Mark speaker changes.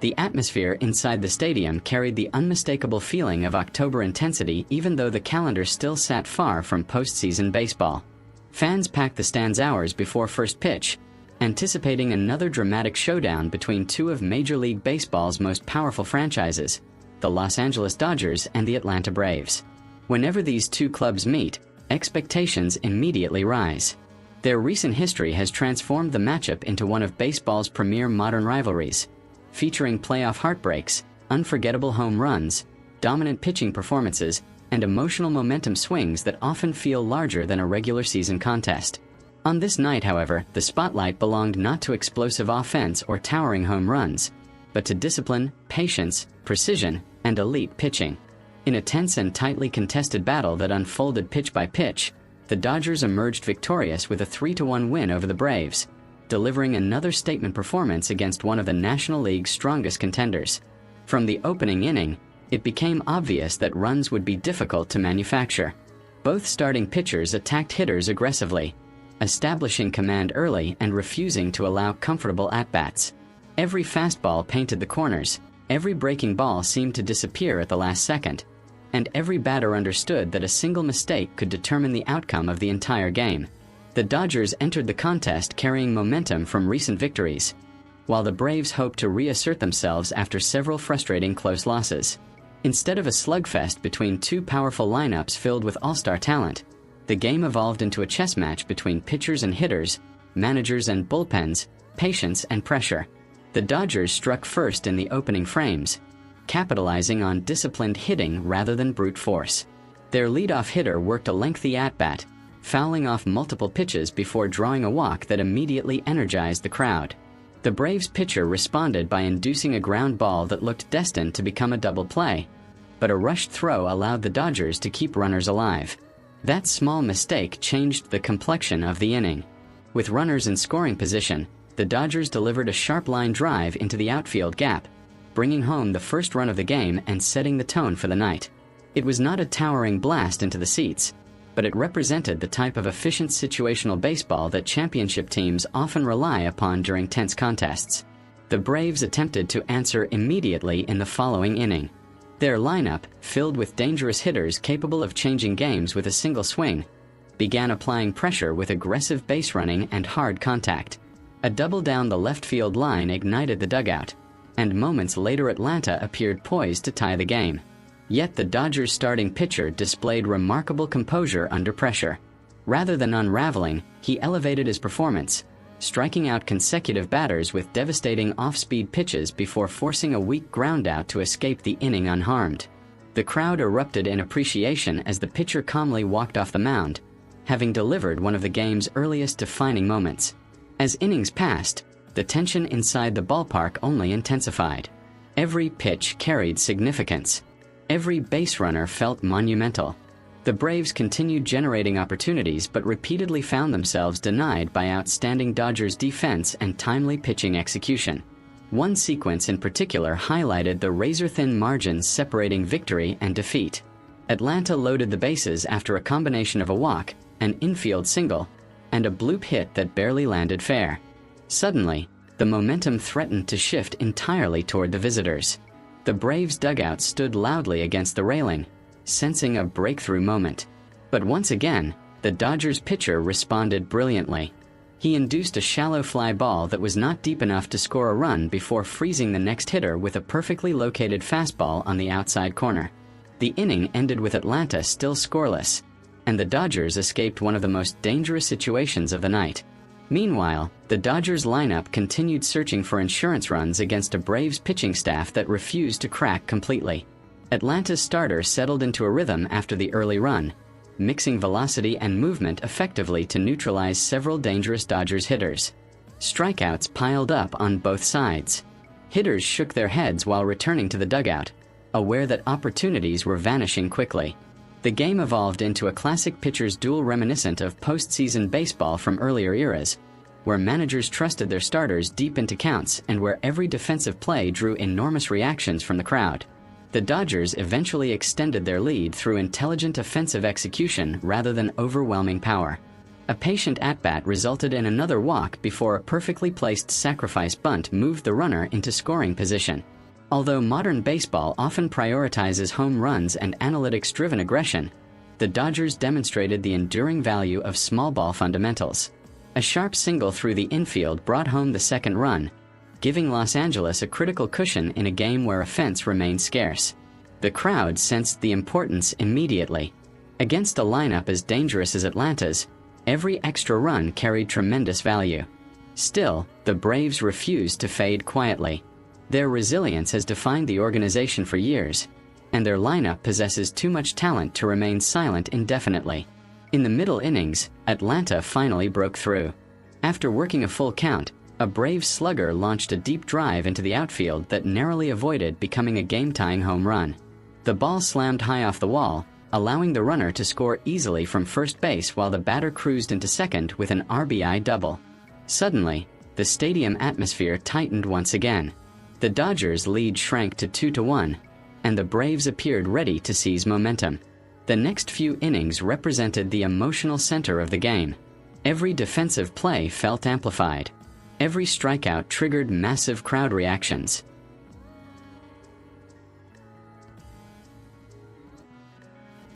Speaker 1: The atmosphere inside the stadium carried the unmistakable feeling of October intensity even though the calendar still sat far from postseason baseball. Fans packed the stands hours before first pitch, anticipating another dramatic showdown between two of Major League Baseball's most powerful franchises, the Los Angeles Dodgers and the Atlanta Braves. Whenever these two clubs meet, expectations immediately rise. Their recent history has transformed the matchup into one of baseball's premier modern rivalries, featuring playoff heartbreaks, unforgettable home runs, dominant pitching performances, and emotional momentum swings that often feel larger than a regular season contest. On this night, however, the spotlight belonged not to explosive offense or towering home runs, but to discipline, patience, precision, and elite pitching. In a tense and tightly contested battle that unfolded pitch by pitch, the Dodgers emerged victorious with a 3-1 win over the Braves, delivering another statement performance against one of the National League's strongest contenders. From the opening inning, it became obvious that runs would be difficult to manufacture. Both starting pitchers attacked hitters aggressively, establishing command early and refusing to allow comfortable at-bats. Every fastball painted the corners, every breaking ball seemed to disappear at the last second, and every batter understood that a single mistake could determine the outcome of the entire game. The Dodgers entered the contest carrying momentum from recent victories, while the Braves hoped to reassert themselves after several frustrating close losses. Instead of a slugfest between two powerful lineups filled with all-star talent, the game evolved into a chess match between pitchers and hitters, managers and bullpens, patience and pressure. The Dodgers struck first in the opening frames, capitalizing on disciplined hitting rather than brute force. Their leadoff hitter worked a lengthy at-bat, fouling off multiple pitches before drawing a walk that immediately energized the crowd. The Braves pitcher responded by inducing a ground ball that looked destined to become a double play, but a rushed throw allowed the Dodgers to keep runners alive. That small mistake changed the complexion of the inning. With runners in scoring position, the Dodgers delivered a sharp line drive into the outfield gap, bringing home the first run of the game and setting the tone for the night. It was not a towering blast into the seats, but it represented the type of efficient situational baseball that championship teams often rely upon during tense contests. The Braves attempted to answer immediately in the following inning. Their lineup, filled with dangerous hitters capable of changing games with a single swing, began applying pressure with aggressive base running and hard contact. A double down the left field line ignited the dugout, and moments later Atlanta appeared poised to tie the game. Yet the Dodgers' starting pitcher displayed remarkable composure under pressure. Rather than unraveling, he elevated his performance, striking out consecutive batters with devastating off-speed pitches before forcing a weak groundout to escape the inning unharmed. The crowd erupted in appreciation as the pitcher calmly walked off the mound, having delivered one of the game's earliest defining moments. As innings passed, the tension inside the ballpark only intensified. Every pitch carried significance. Every base runner felt monumental. The Braves continued generating opportunities but repeatedly found themselves denied by outstanding Dodgers defense and timely pitching execution. One sequence in particular highlighted the razor-thin margins separating victory and defeat. Atlanta loaded the bases after a combination of a walk, an infield single, and a bloop hit that barely landed fair. Suddenly, the momentum threatened to shift entirely toward the visitors. The Braves' dugout stood loudly against the railing, sensing a breakthrough moment. But once again, the Dodgers pitcher responded brilliantly. He induced a shallow fly ball that was not deep enough to score a run before freezing the next hitter with a perfectly located fastball on the outside corner. The inning ended with Atlanta still scoreless, and the Dodgers escaped one of the most dangerous situations of the night. Meanwhile, the Dodgers lineup continued searching for insurance runs against a Braves pitching staff that refused to crack completely. Atlanta's starter settled into a rhythm after the early run, mixing velocity and movement effectively to neutralize several dangerous Dodgers hitters. Strikeouts piled up on both sides. Hitters shook their heads while returning to the dugout, aware that opportunities were vanishing quickly. The game evolved into a classic pitcher's duel reminiscent of postseason baseball from earlier eras, where managers trusted their starters deep into counts and where every defensive play drew enormous reactions from the crowd. The Dodgers eventually extended their lead through intelligent offensive execution rather than overwhelming power. A patient at-bat resulted in another walk before a perfectly placed sacrifice bunt moved the runner into scoring position. Although modern baseball often prioritizes home runs and analytics-driven aggression, the Dodgers demonstrated the enduring value of small ball fundamentals. A sharp single through the infield brought home the second run, giving Los Angeles a critical cushion in a game where offense remained scarce. The crowd sensed the importance immediately. Against a lineup as dangerous as Atlanta's, every extra run carried tremendous value. Still, the Braves refused to fade quietly. Their resilience has defined the organization for years, and their lineup possesses too much talent to remain silent indefinitely. In the middle innings, Atlanta finally broke through. After working a full count, a Braves slugger launched a deep drive into the outfield that narrowly avoided becoming a game-tying home run. The ball slammed high off the wall, allowing the runner to score easily from first base while the batter cruised into second with an RBI double. Suddenly, the stadium atmosphere tightened once again. The Dodgers' lead shrank to 2-1, and the Braves appeared ready to seize momentum. The next few innings represented the emotional center of the game. Every defensive play felt amplified. Every strikeout triggered massive crowd reactions.